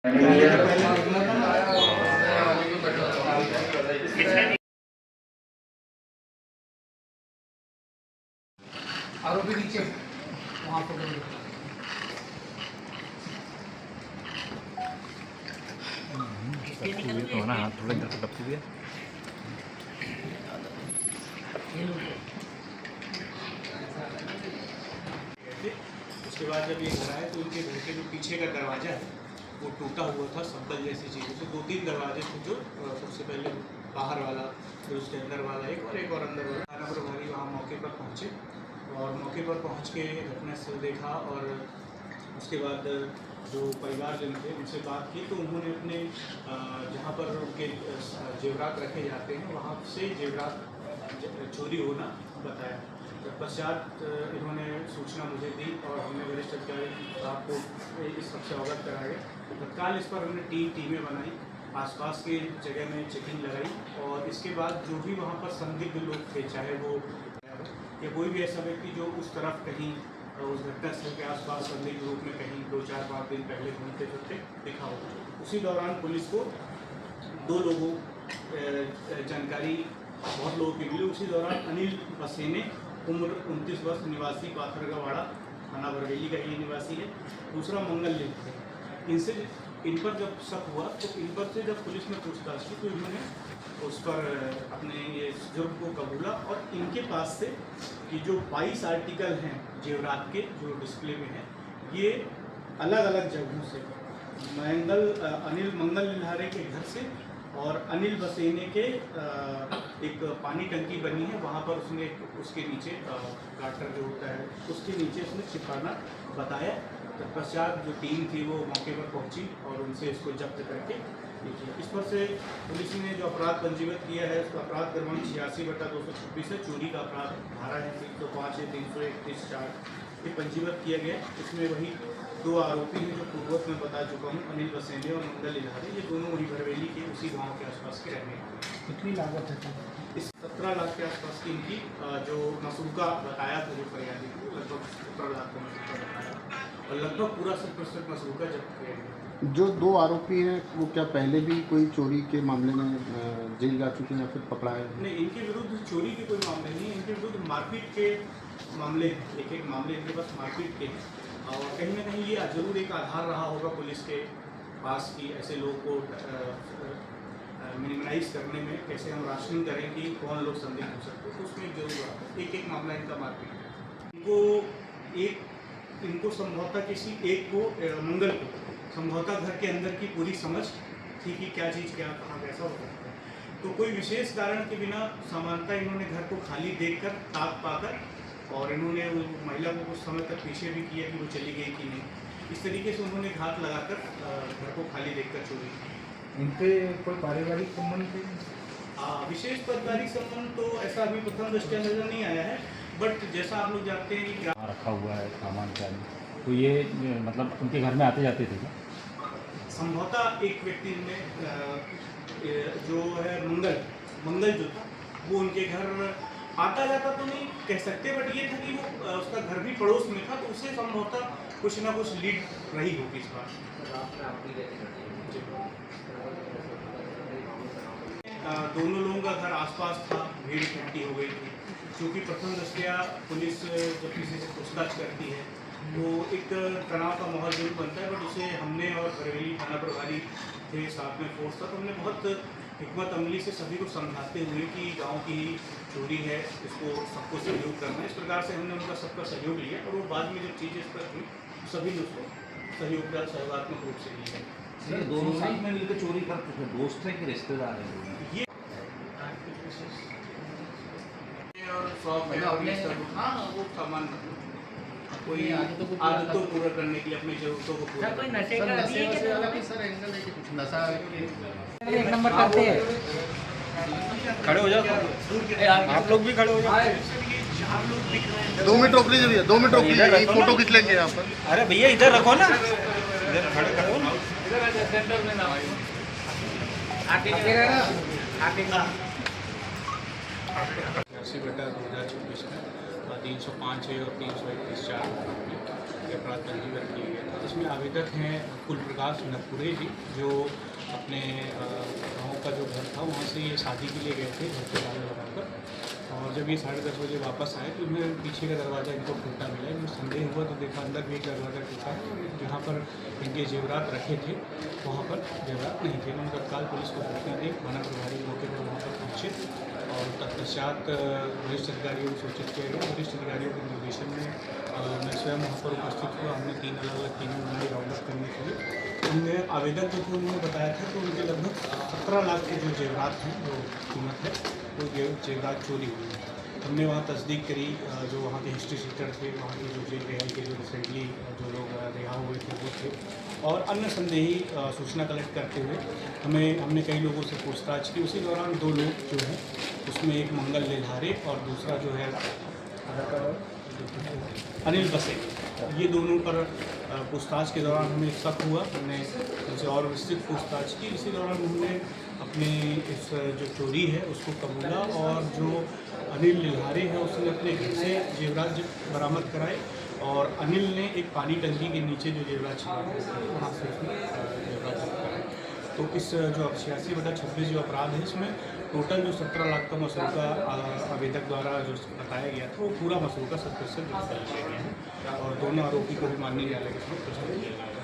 आरोपी नीचे वहाँ पर तो ना हाथ थोड़ा इधर टपकी दिया। उसके बाद जब ये घर आए तो उनके घर के जो पीछे का दरवाज़ा है वो टूटा हुआ था, सब्बल जैसी चीज़ों से। 2-3 दरवाजे थे जो सबसे पहले बाहर वाला, फिर उसके अंदर वाला एक और अंदर वाला। थाना प्रभारी वहाँ मौके पर पहुँचे और मौके पर पहुँच के घटनास्थल देखा और उसके बाद जो परिवार जन थे उनसे बात की तो उन्होंने अपने जहाँ पर उनके जेवरात रखे जाते हैं वहाँ से जेवरात चोरी होना बताया। तत्पश्चात इन्होंने सूचना मुझे दी और हमने वरिष्ठ अधिकारी साहब को इस सबसे अवगत कराया। तत्काल इस पर हमने 3 टीमें बनाई, आसपास की जगह में चेकिंग लगाई और इसके बाद जो भी वहाँ पर संदिग्ध लोग थे, चाहे वो या कोई भी ऐसा व्यक्ति जो उस तरफ कहीं उस घटनास्थल के आसपास संदिग्ध रूप में कहीं 2-4-5 दिन पहले घूमते फिरते दिखा हो, उसी दौरान पुलिस को 2 लोगों जानकारी बहुत लोगों की मिली। उसी दौरान अनिल बसेने, उम्र 29 वर्ष, निवासी पाथरगवाड़ा, थाना बरवेली का ये निवासी है। दूसरा मंगल लिंग है। इनसे इन पर जब शक हुआ तो इन पर से जब पुलिस ने पूछताछ की तो इन्होंने उस पर अपने ये जुर्म को कबूला और इनके पास से ये जो 22 आर्टिकल हैं जेवरात के जो डिस्प्ले में हैं, ये अलग अलग जगहों से अनिल मंगल लिल्हारे के घर से और अनिल बसेने के एक पानी टंकी बनी है वहाँ पर उसने उसके नीचे गाटर जो होता है उसके नीचे उसने छिपाना बताया। तत्पश्चात जो टीम थी वो मौके पर पहुंची और उनसे इसको जब्त करके इस पर से पुलिस ने जो अपराध पंजीबद्ध किया है उसका अपराध क्रमांक 86/226 है, चोरी का अपराध धारा है 305 है, 331/4 ये पंजीबद्ध किया गया। इसमें वही 2 आरोपी हैं जो पूर्ववत में बता चुका हूँ, अनिल बसेने और मंगल लिल्हारे, ये दोनों वही बरवेली के उसी गांव के आसपास के रहने वाले। कितनी लागत है? इस 17 लाख के आसपास की इनकी जो मसूका बताया था जो फरियादी को, लगभग 17 लाख का मसूका बताया और लगभग पूरा 100% मसूका जब्त किया गया। जो 2 आरोपी हैं वो क्या पहले भी कोई चोरी के मामले में जेल जा चुके हैं या फिर पकड़ा है? नहीं, इनके विरुद्ध चोरी के कोई मामले नहीं है, इनके विरुद्ध मारपीट के मामले हैं। एक मामले इनके पास मारपीट के हैं और कहीं ना कहीं ये जरूर एक आधार रहा होगा पुलिस के पास कि ऐसे लोगों को मिनिमाइज करने में कैसे हम राशनिंग करें कि कौन लोग संदिग्ध हो सकते हैं, तो उसमें जरूर एक मामला इनका मारपीट है। इनको संभवतः किसी एक को मंगल को संभवतः घर के अंदर की पूरी समझ थी कि क्या चीज़ क्या कहाँ कैसा हो सकता है, तो कोई विशेष कारण के बिना सामान्यतः इन्होंने घर को खाली देखकर ताक पाकर और इन्होंने महिला को कुछ समय तक पीछे भी किया कि वो चली गई कि नहीं, इस तरीके से उन्होंने घात लगाकर घर को खाली देखकर चोरी की। इनके कोई पारिवारिक संबंध थे? विशेष पारिवारिक संबंध तो ऐसा अभी प्रथम दृष्टया नजर नहीं आया है, बट जैसा आप लोग जानते हैं कि रखा हुआ है सामान क्या नहीं, तो ये मतलब उनके घर में आते जाते थे क्या? संभवतः एक व्यक्ति ने जो है मंगल जो था वो उनके घर आता जाता तो नहीं कह सकते, बट ये था कि वो उसका घर भी पड़ोस में था, तो उससे संभवतः कुछ ना कुछ लीड रही होगी इस बात। दोनों लोगों का घर आसपास था, भीड़ इकट्ठी हो गई थी। क्योंकि प्रथम दृष्टया पुलिस जब किसी से पूछताछ करती है तो एक तनाव का माहौल जरूर बनता है, बट उसे हमने और बरेली थाना प्रभारी थे, साथ में फोर्स था, तो हमने बहुत हिकमत अमली से सभी को समझाते हुए कि गांव की चोरी है, इसको सबको सहयोग करना है, इस प्रकार से हमने उनका सबका सहयोग लिया और वो बाद में जब चीज़ें स्पष्ट हुई सभी ने उसको सहयोगात्मक रूप से लिया। सर दोनों साथ में मिलकर चोरी करते थे, दोस्त हैं कि रिश्तेदार हैं? ये और 100 हाँ वो सामान कोई आदतों पूरा करने के लिए अपनी जरूरतों को पूरा कोई नशे का नशे वाला भी सर एंगल है कि कुछ नशा एक नंबर करते हैं। खड़े हो जाओ, आप लोग भी खड़े हो जाओ। 2 मिनट रोक लीजिए भैया, 2 मिनट रोक लीजिए, फोटो खींच लेंगे यहाँ पर। अरे भैया इधर रखो ना, इधर खड़े हो ना। सेंटर में ना आके 80/2024 में 305 और 331/4 में अपराध पंजीबद्ध किया गया था। इसमें आवेदक हैं कुल प्रकाश नरपुरे जी, जो अपने गाँव का जो घर था वहाँ से ये शादी के लिए गए थे घर के बाहर लगाकर, और जब ये 10:30 बजे वापस आए तो इन्हें पीछे का दरवाज़ा इनको टूटा मिला। इनको संदेह हुआ तो देखा अंदर भी एक दरवाज़ा टूटा है, और जहाँ पर इनके जेवरात रखे थे वहाँ पर जेवरात नहीं थे। उन्होंने तत्काल पुलिस को सूचना दी, थाना प्रभारी मौके पर वहाँ पर पहुँचे और तत्पश्चात वरिष्ठ अधिकारियों को सूचित किया गया। वरिष्ठ अधिकारियों के निर्देशन में मैं स्वयं वहाँ पर उपस्थित हुआ। हमने 3 अलग-अलग टीमें बनाई राउंड अप करने के लिए। हमने आवेदक जो थे उन्होंने बताया था कि उनके लगभग 17 लाख के जो जेवरात हैं, जो कीमत है, वो जेवरात चोरी हुई है। हमने वहाँ तस्दीक करी, जो वहाँ के हिस्ट्री शीटर थे, वहाँ के जो जेल रिहाई के जो रिसेंटली जो लोग रिहा हुए थे वो थे, और अन्य संदेही सूचना कलेक्ट करते हुए हमने कई लोगों से पूछताछ की। उसी दौरान 2 लोग जो हैं उसमें एक मंगल लेल्हारे और दूसरा जो है अनिल बसे, ये दोनों पर पूछताछ के दौरान हमें शक हुआ। हमने उनसे और विस्तृत पूछताछ की। इसी दौरान हमने अपने इस जो चोरी है उसको कबूला, और जो अनिल लिल्हारे हैं उसने अपने घर से जेवरात बरामद कराए, और अनिल ने एक पानी टंकी के नीचे जो जेवरात छिपाए थे वहाँ से जेवरात जब्त कराए। तो इस जो 86/26 जो अपराध है इसमें टोटल जो 17 लाख का मसरूका आवेदक द्वारा जो बताया गया था वो पूरा मसरूका 100% जब्त कर लिया गया है, और दोनों आरोपी को भी माननीय न्यायालय के समक्ष प्रस्तुत किया गया है।